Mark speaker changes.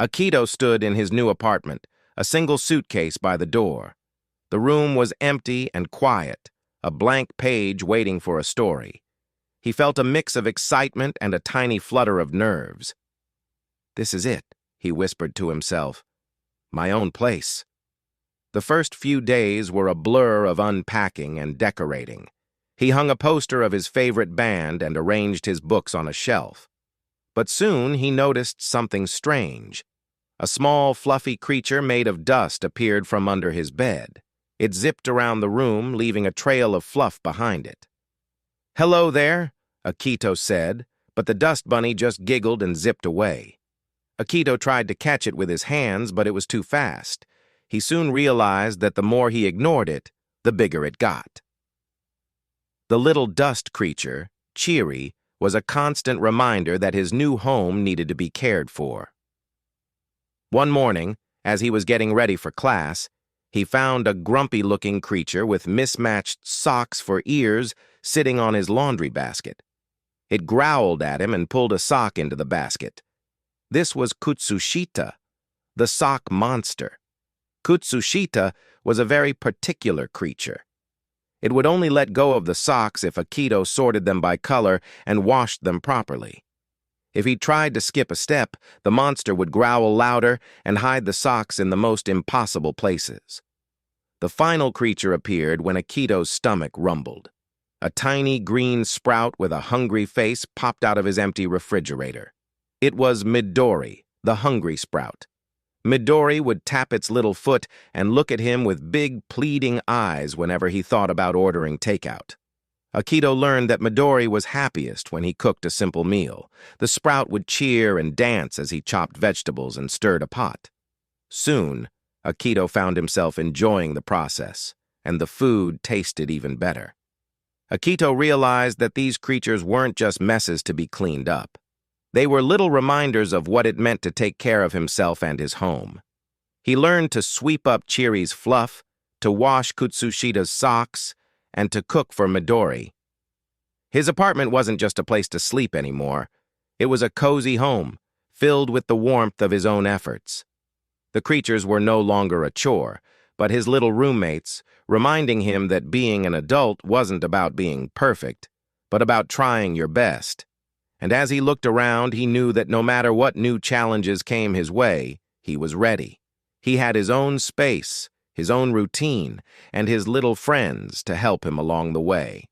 Speaker 1: Akito stood in his new apartment, a single suitcase by the door. The room was empty and quiet, a blank page waiting for a story. He felt a mix of excitement and a tiny flutter of nerves. "This is it," he whispered to himself. "My own place." The first few days were a blur of unpacking and decorating. He hung a poster of his favorite band and arranged his books on a shelf. But soon he noticed something strange. A small, fluffy creature made of dust appeared from under his bed. It zipped around the room, leaving a trail of fluff behind it. "Hello there," Akito said, but the dust bunny just giggled and zipped away. Akito tried to catch it with his hands, but it was too fast. He soon realized that the more he ignored it, the bigger it got. The little dust creature, Cheery, was a constant reminder that his new home needed to be cared for. One morning, as he was getting ready for class, he found a grumpy-looking creature with mismatched socks for ears sitting on his laundry basket. It growled at him and pulled a sock into the basket. This was Kutsushita, the sock monster. Kutsushita was a very particular creature. It would only let go of the socks if Akito sorted them by color and washed them properly. If he tried to skip a step, the monster would growl louder and hide the socks in the most impossible places. The final creature appeared when Akito's stomach rumbled. A tiny green sprout with a hungry face popped out of his empty refrigerator. It was Midori, the hungry sprout. Midori would tap its little foot and look at him with big, pleading eyes whenever he thought about ordering takeout. Akito learned that Midori was happiest when he cooked a simple meal. The sprout would cheer and dance as he chopped vegetables and stirred a pot. Soon, Akito found himself enjoying the process, and the food tasted even better. Akito realized that these creatures weren't just messes to be cleaned up. They were little reminders of what it meant to take care of himself and his home. He learned to sweep up Cheery's fluff, to wash Kutsushita's socks, and to cook for Midori. His apartment wasn't just a place to sleep anymore. It was a cozy home, filled with the warmth of his own efforts. The creatures were no longer a chore, but his little roommates, reminding him that being an adult wasn't about being perfect, but about trying your best. And as he looked around, he knew that no matter what new challenges came his way, he was ready. He had his own space, his own routine, and his little friends to help him along the way.